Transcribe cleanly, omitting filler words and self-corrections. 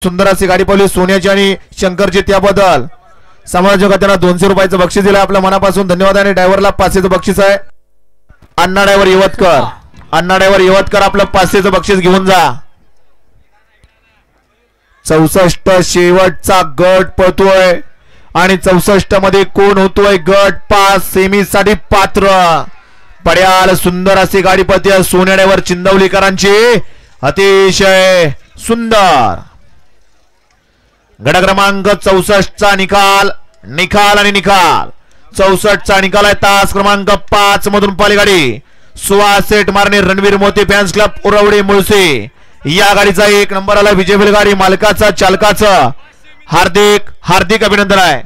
सुंदर अशी गाडी पळली सोन्याची आणि शंकरची, त्याबद्दल समायोजक त्यांना 200 रुपयाचं बक्षीस दिलं. आपल्या मनापासून धन्यवाद. आणि ड्रायव्हरला 500चं बक्षीस आहे. अण्णा ड्रायव्हर यवतकर, अण्णा ड्रायव्हर यवतकर आपलं 500चं बक्षीस घेऊन जा. 64 शेवटचा गट पळतोय आणि 64 मध्ये कोण होतोय गट 5 सेमी साठी पात्र. पड्याल सुंदर अशी गाडी पळते सोन्या ड्रायव्हर चिंदवलीकरांची, अतिशय सुंदर. गट क्रमांक 64 चा निकाल, निकाल आणि निकाल. 64 चा निकाल आहे. तास क्रमांक 5 मधून पाली गाडी सुहास सेठ मारणे, रणवीर मोती फॅन्स क्लब उरवडे मुळशी. या गाडीचा 1 नंबर आला. विजय बैलगाडी मालकाचा चालकाचं हार्दिक हार्दिक अभिनंदन आहे.